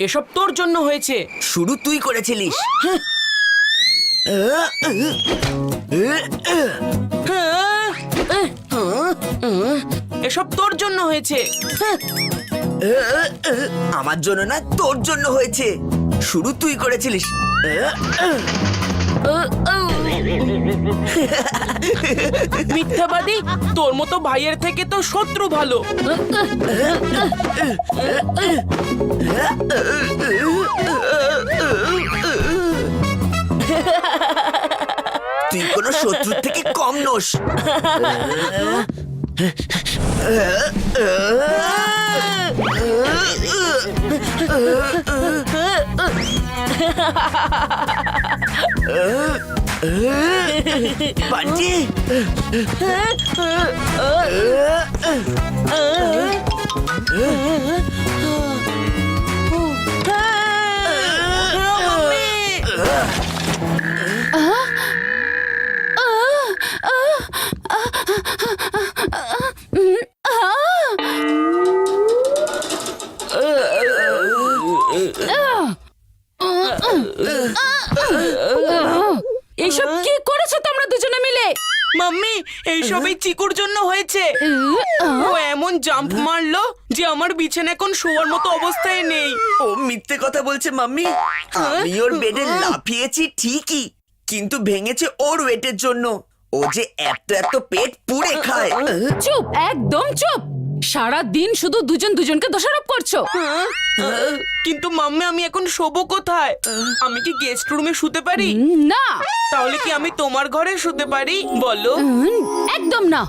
এসব তোর জন্য হয়েছে। শুরু তুই করেছিলিস। এসব তোর জন্য হয়েছে। আমার জন্য না, তোর জন্য হয়েছে। শুরু তুই করেছিলিস। মিথ্যাবাদী, তোর মতো ভাইয়ের থেকে তো শত্রু ভালো। তুই কোনো শত্রুর থেকে কম নোস। বান্টি, এসব কি করেছো তোমরা দুজনে মিলে? মাম্মি, এইসব এই চিকুর জন্য হয়েছে। ও এমন জাম্প মারলো যে আমার বিছানা এখন শোয়ার মতো অবস্থায় নেই। ও মিথ্যে কথা বলছে মাম্মি। আমি ওর বেডে লাফিয়েছি ঠিকই, কিন্তু ভেঙেছে ওর ওয়েটের জন্য। ও যে এত এত পেট পুড়ে খায়। চুপ, একদম চুপ। সারা দিন শুধু দুজন দুজনকে দোষারোপ করছো। কিন্তু মাম্মি, আমি এখন শোবো কোথায়? আমি কি গেস্ট রুমে শুতে পারি? না, তাহলে কি আমি তোমার ঘরে শুতে পারি? বলো। একদম না।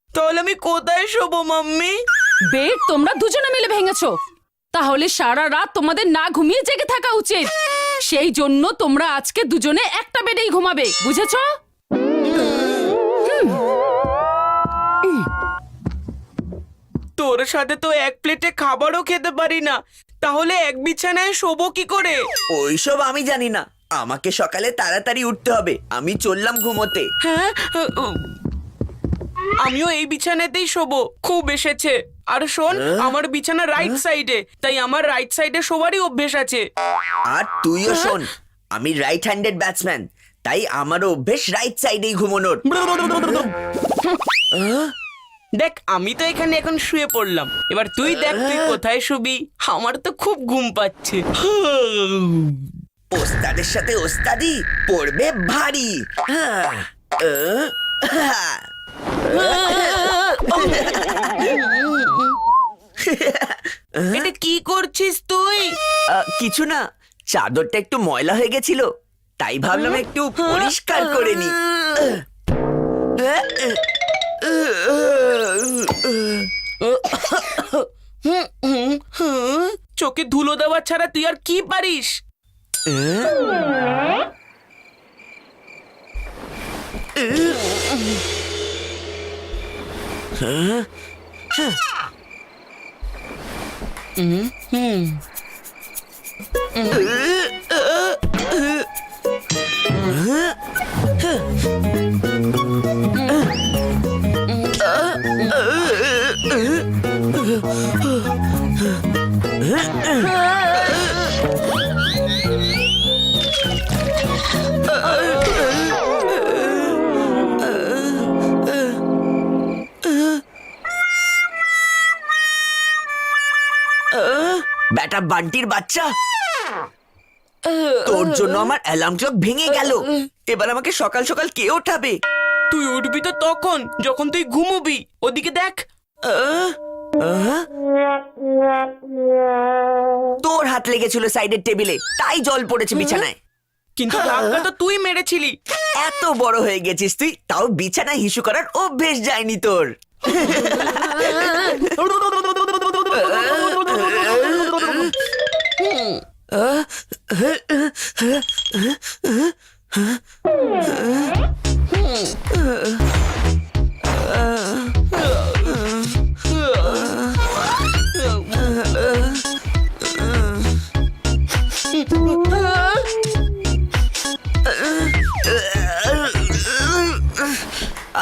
তাহলে আমি কোথায় শোবো মাম্মি? বেড তোমরা দুজনে মিলে ভেঙেছো, তাহলে সারা রাত তোমাদের না ঘুমিয়ে জেগে থাকা উচিত। সেই জন্য তোমরা আজকে দুজনে একটা বেডেই ঘুমাবে, বুঝেছো? তোর সাথে তো এক প্লেটে খাবারও খেতে পারি না, তাহলে এক বিছানায় শোবো কি করে? ওইসব আমি জানি না। আমাকে সকালে তাড়াতাড়ি উঠতে হবে। আমি চললাম ঘুমোতে। হ্যাঁ, আমিও এই বিছানাতেই শোবো। খুব এসেছে। আর শোন, আমার বিছানা রাইট সাইডে, তাই আমার রাইট সাইডে শোবারই অভ্যেস আছে। আর তুইও শোন, আমি রাইট হ্যান্ডেড ব্যাটসম্যান, তাই আমারও অভ্যেস রাইট সাইডেই ঘুমানোর। দেখ, আমি তো এখানে এখন শুয়ে পড়লাম। এবার তুই দেখ তুই কোথায় শুবি। আমার তো খুব ঘুম পাচ্ছে। ওস্তাদের সাথে ওস্তাদি পড়বে ভারী। এটা কি করছিস তুই? কিছু না, চাদরটা একটু ময়লা হয়ে গেছিল, তাই ভাবলাম একটু পরিষ্কার করে নি। চোখে ধুলো দেওয়া ছাড়া তুই আর কি পারিস? ব্যাটা বান্টির বাচ্চা, তোর জন্য আমার অ্যালার্ম ক্লক ভেঙে গেল। এবার আমাকে সকাল সকাল কে ওঠাবে? তুই উঠবি তো তখন যখন তুই ঘুমোবি। ওদিকে দেখ। তোর হাত লেগেছিল সাইডের টেবিলে, তাই জল পড়েছে বিছানায়। কিন্তু ধাক্কা তো তুই মেরেছিলি। এত বড় হয়ে গেছিস তুই, তাও বিছানায় হিসু করার অভ্যেস যায়নি তোর।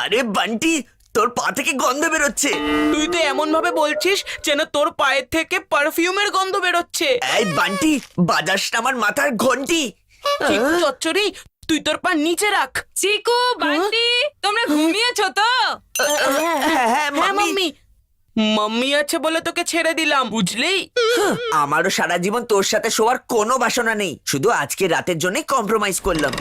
আরে বান্টি, তোর পা থেকে গন্ধ বেরোচ্ছে। তুই তো এমন ভাবে বলছিস যেন তোর পায়ের থেকে পারফিউমের গন্ধ বেরোচ্ছে। এই বান্টি, বাজাস না আমার মাথার ঘন্টি। চিকু চচ্চড়ি, তুই তোর পা নিচে রাখ। চিকু, বান্টি, তোমরা ঘুমিয়েছো তো? হ্যাঁ হ্যাঁ মাম্মি। মাম্মি, মাম্মি আছে বলে তোকে ছেড়ে দিলাম, বুঝলি? আমারও সারা জীবন তোর সাথে শোয়ার কোনো বাসনা নেই, শুধু আজকে রাতের জন্যই কম্প্রোমাইজ করলাম।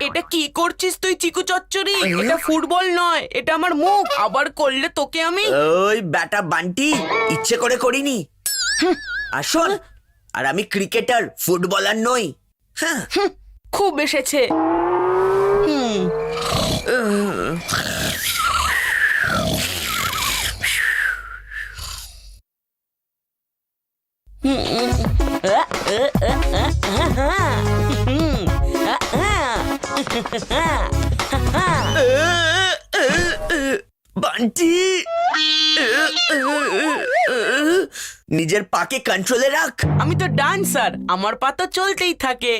এটা কি করছিস তুই চিকু চচ্চড়ি? এটা ফুটবল নয়, এটা আমার মুখ। আবার করলে তোকে আমি। ওই ব্যাটা বান্টি, ইচ্ছে করে করিনি। আর শোন, আর আমি ক্রিকেটার, ফুটবলার নই। হ্যাঁ, খুব এসেছে। বান্টি, নিজের পাকে কন্ট্রোলে রাখ। আমি তো ডান্সার, আমার পা তো চলতেই থাকে।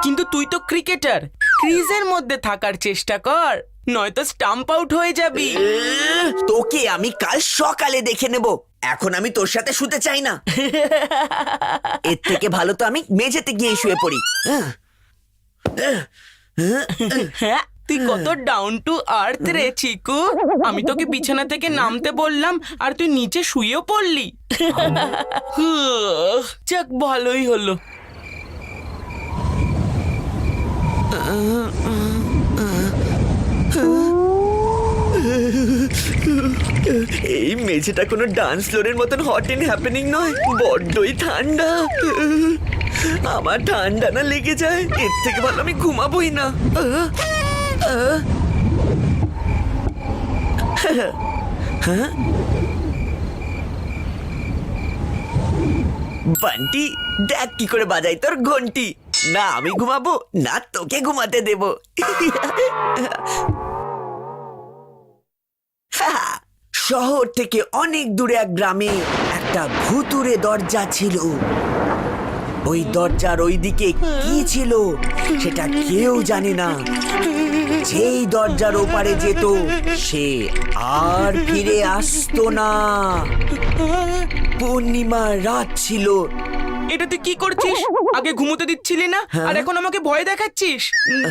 কিন্তু তুই তো ক্রিকেটার, ক্রিজের মধ্যে থাকার চেষ্টা কর, নয়তো স্টাম্প আউট হয়ে যাবি। তোকে আমি কাল সকালে দেখে নেব, এখন আমি তোর সাথে শুতে চাই না। এর থেকে ভালো তো আমি মেঝেতে গিয়ে শুয়ে পড়ি। হ্যাঁ, তুই কত ডাউন টু আর্থ রে চিকু। আমি তোকে বিছানা থেকে নামতে বললাম আর তুই নিচে শুয়েও পড়লি। যাক, ভালোই হলো। এই মেঝেটা কোনো ডান্স ফ্লোরের মতন হট এন্ড হ্যাপেনিং নয়, বড্ডই ঠান্ডা। আমার ঠান্ডা না লেগে যায়, এর থেকে ভালো আমি ঘুমাবোই না। বান্টি, দেখ কি করে বাজাই তোর ঘন্টি। না আমি ঘুমাবো, না তোকে ঘুমাতে দেব। শহর থেকে অনেক দূরে এক গ্রামে একটা ভুতুড়ে দরজা ছিল। ওই দরজার ওইদিকে কি ছিল সেটা কেউ জানে না। যেই দরজার ওপারে যেত সে আর ফিরে আসতো না। পূর্ণিমার রাত ছিল। এটা তুই কি করছিস? আগে ঘুমোতে দিচ্ছিলি না, আর এখন আমাকে ভয় দেখাচ্ছিস?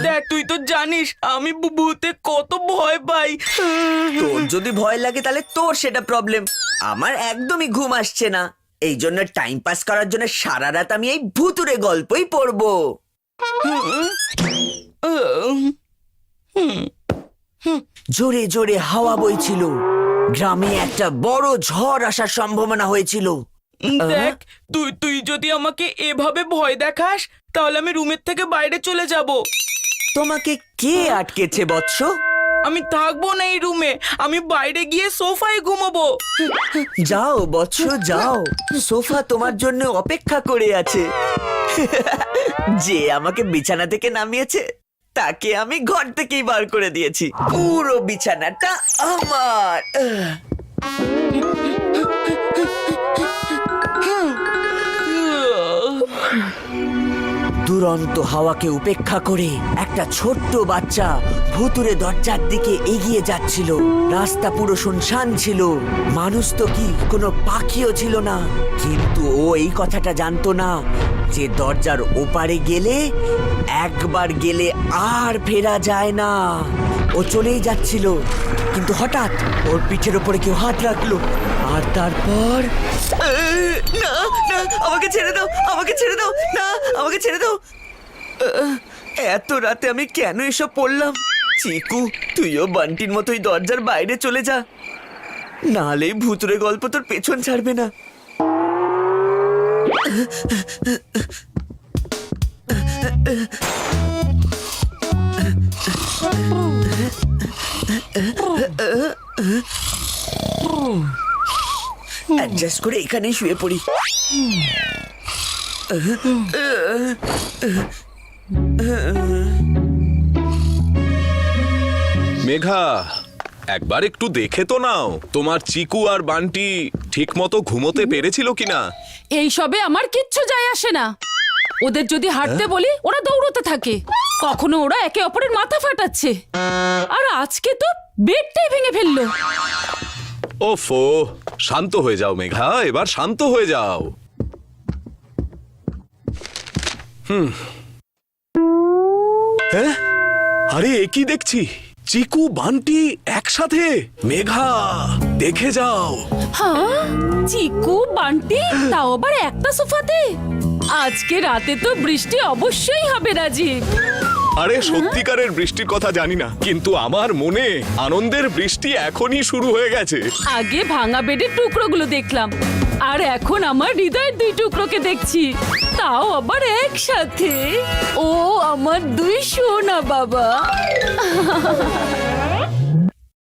দেখ, তুই তো জানিস আমি ভূতে কত ভয় পাই। তোর যদি ভয় লাগে তাহলে তোর সেটা প্রবলেম, আমার একদমই ঘুম আসছে না। এই জন্য টাইম পাস করার জন্য সারা রাত আমি এই ভুতুরে গল্পই পড়বো। জোরে জোরে হাওয়া বইছিল, গ্রামে একটা বড় ঝড় আসার সম্ভাবনা হয়েছিল। দেখ, তুই যদি আমাকে এভাবে ভয় দেখাস তাহলে আমি রুমের থেকে বাইরে চলে যাব। তোমাকে কে আটকেছে বৎস? আমি থাকবো না এই রুমে, আমি বাইরে গিয়ে সোফায় ঘুমাবো। যাও বৎস যাও, সোফা তোমার জন্য অপেক্ষা করে আছে। যে আমাকে বিছানা থেকে নামিয়েছে তাকে আমি ঘর থেকেই বার করে দিয়েছি। পুরো বিছানাটা আমার। দুরন্ত হাওয়াকে উপেক্ষা করে একটা ছোট্ট বাচ্চা ভুতুরে দরজার দিকে এগিয়ে যাচ্ছিল। রাস্তা পুরো শুনশান ছিল, মানুষ তো কি কোনো পাখিও ছিল না। কিন্তু ও এই কথাটা জানতো না যে দরজার ওপারে গেলে, একবার গেলে আর ফেরা যায় না। ও চলেই যাচ্ছিল, কিন্তু হঠাৎ ওর পিঠের ওপরে কেউ হাত রাখলো, আর তারপর না না, আমাকে ছেড়ে দাও, আমাকে ছেড়ে দাও, না আমাকে ছেড়ে দাও। এত রাতে আমি কেন এসব পড়লাম? চিকু, তুইও বান্টির মতোই দরজার বাইরে চলে যা, নাহলে ভুতুরে গল্প তোর পেছন ছাড়বে না। অ্যাডজাস্ট করে এখানেই শুয়ে পড়ি। মেঘা, একবার একটু দেখে তো নাও তোমার চিকু আর বান্টি ঠিক মতো ঘুমোতে পেরেছিল কিনা। এইসবে আমার কিচ্ছু যায় আসে না। ওদের যদি হাঁটতে বলি ওরা দৌড়তে থাকে, কখনো ওরা একে অপরের মাথা ফাটাচ্ছে, আর আজকে তো বেডটাই ভেঙে ফেললো। ওফো, শান্ত হয়ে যাও মেঘা, এবার শান্ত হয়ে যাও। হ্যাঁ, আরে এ কি দেখছি, চিকু বান্টি একসাথে। মেঘা, দেখে যাও। হ্যাঁ, চিকু বান্টি, তাও আবার একটা সোফাতে। আজকে রাতে তো বৃষ্টি অবশ্যই হবে রাজীব। আরে সত্যিকারের বৃষ্টির কথা জানি না, কিন্তু আমার মনে আনন্দের বৃষ্টি এখনই শুরু হয়ে গেছে। আগে ভাঙা বেডের টুকরোগুলো দেখলাম, আর এখন আমার হৃদয়ের 2 টুকরোকে দেখছি, তাও আবার একসাথে। ও আমার 2 সোনা বাবা।